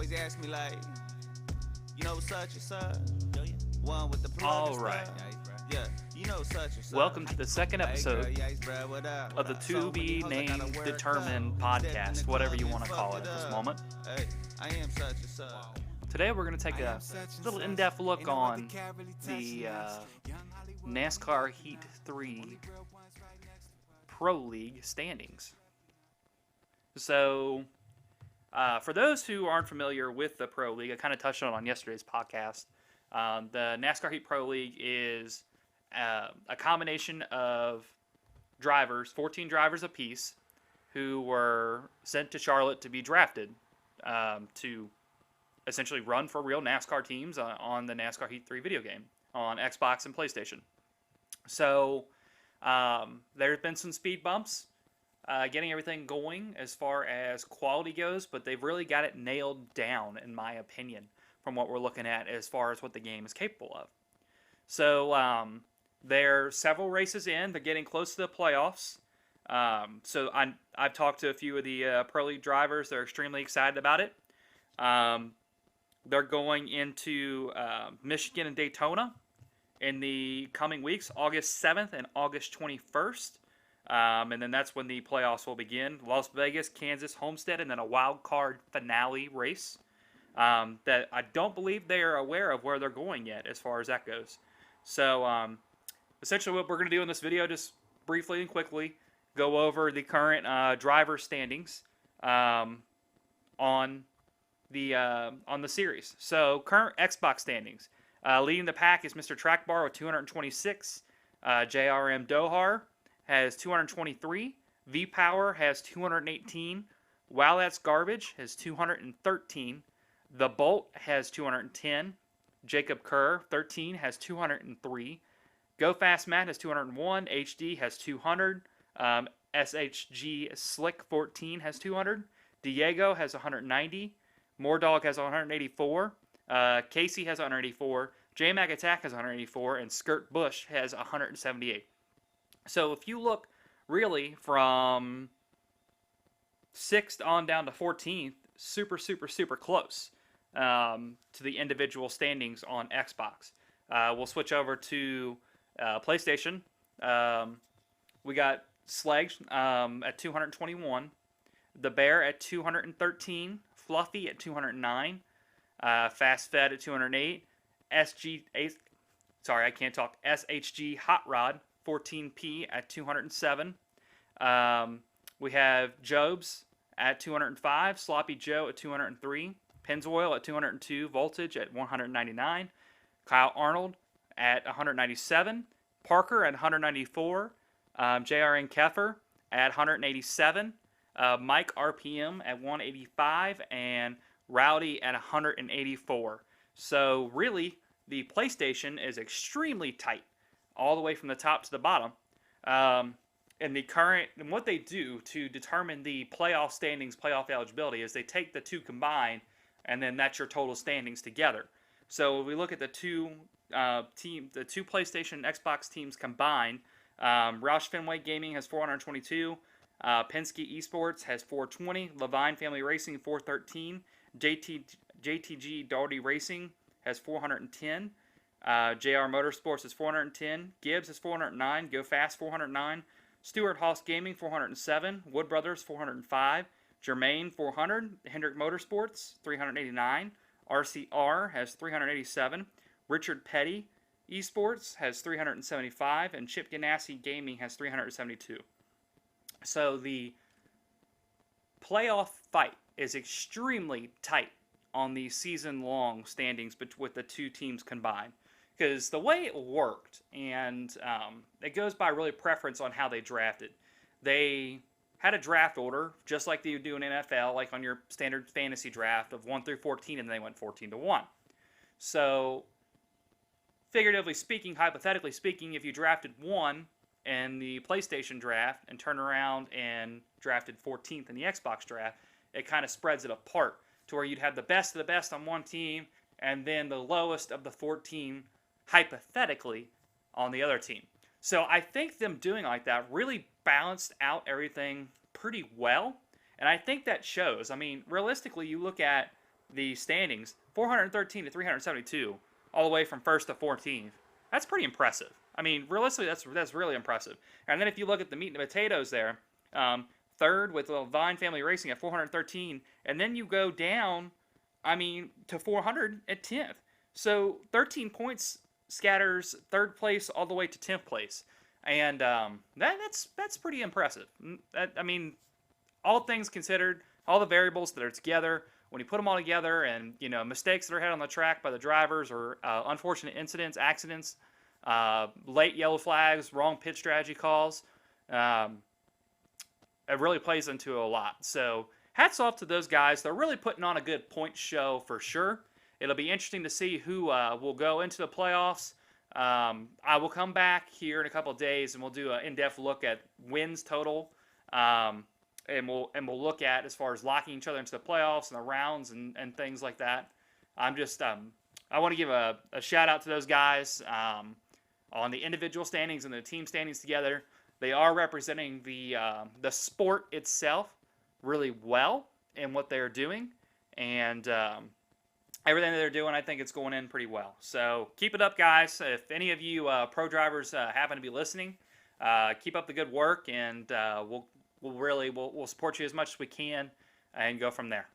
always ask me like, you know such and such, one with the plug. All right. Yeah, you know such and such. Welcome to the second episode of the To Be Named Determined podcast, whatever you want to call it at this moment. Hey, I am such and such. Today we're going to take a little in-depth look on the NASCAR Heat 3 Pro League standings. So, for those who aren't familiar with the Pro League, I kind of touched on yesterday's podcast. The NASCAR Heat Pro League is a combination of drivers, 14 drivers apiece, who were sent to Charlotte to be drafted to essentially run for real NASCAR teams on the NASCAR Heat 3 video game on Xbox and PlayStation. So there have been some speed bumps getting everything going as far as quality goes, but they've really got it nailed down, in my opinion, from what we're looking at as far as what the game is capable of. So they're several races in. They're getting close to the playoffs. So I've talked to a few of the Pro League drivers. They're extremely excited about it. They're going into Michigan and Daytona in the coming weeks, August 7th and August 21st. And then that's when the playoffs will begin. Las Vegas, Kansas, Homestead, and then a wild card finale race that I don't believe they are aware of where they're going yet as far as that goes. So essentially what we're going to do in this video, just briefly and quickly, go over the current driver standings on the series. So current Xbox standings. Leading the pack is Mr. Trackbar with 226. JRM Dohar has 223. V-Power has 218. Wow That's Garbage has 213. The Bolt has 210. Jacob Kerr, 13, has 203. Go Fast Matt has 201. HD has 200. SHG Slick, 14, has 200. Diego has 190. Moordog has 184. Casey has 184. J-Mac Attack has 184. And Skirt Bush has 178. So if you look really from 6th on down to 14th, super close to the individual standings on Xbox. We'll switch over to PlayStation. We got Sledge at 221. The Bear at 213. Fluffy at 209. Fast Fed at 208. SHG Hot Rod 14P at 207. We have Jobs at 205. Sloppy Joe at 203. Pennzoil at 202. Voltage at 199. Kyle Arnold at 197. Parker at 194. JRN Keffer at 187. Mike RPM at 185. And Rowdy at 184. So really, the PlayStation is extremely tight, all the way from the top to the bottom. And what they do to determine the playoff standings, playoff eligibility, is they take the two combined, and then that's your total standings together. So if we look at the two PlayStation and Xbox teams combined, Roush Fenway Gaming has 422. Penske Esports has 420. Levine Family Racing 413. JTG Daugherty Racing has 410. JR Motorsports is 410. Gibbs is 409. Go Fast 409. Stewart Haas Gaming 407. Wood Brothers 405. Germain 400. Hendrick Motorsports 389. RCR has 387. Richard Petty Esports has 375. And Chip Ganassi Gaming has 372. So the playoff fight is extremely tight on the season-long standings with the two teams combined. Because the way it worked, and it goes by really preference on how they drafted. They had a draft order, just like they do in NFL, like on your standard fantasy draft of 1 through 14, and they went 14 to 1. So, figuratively speaking, hypothetically speaking, if you drafted 1 in the PlayStation draft and turn around and drafted 14th in the Xbox draft, it kind of spreads it apart to where you'd have the best of the best on one team and then the lowest of the 14, hypothetically, on the other team. So I think them doing like that really balanced out everything pretty well, and I think that shows. I mean, realistically, you look at the standings, 413 to 372, all the way from first to 14th. That's pretty impressive. I mean, realistically, that's really impressive. And then if you look at the meat and potatoes there, third with the Vine Family Racing at 413, and then you go down, I mean, to 400 at 10th. So 13 points scatters third place all the way to 10th place, and that's pretty impressive. I mean, all things considered, all the variables that are together, when you put them all together, and mistakes that are had on the track by the drivers, or unfortunate incidents, accidents, late yellow flags, wrong pit strategy calls, it really plays into a lot. So hats off to those guys. They're really putting on a good point show for sure. It'll be interesting to see who will go into the playoffs. I will come back here in a couple of days and we'll do an in-depth look at wins total. And we'll look at as far as locking each other into the playoffs and the rounds and things like that. I want to give a shout out to those guys on the individual standings and the team standings together. They are representing the sport itself really well in what they're doing, and everything that they're doing, I think it's going in pretty well. So keep it up, guys. If any of you pro drivers happen to be listening, keep up the good work, and we'll support you as much as we can and go from there.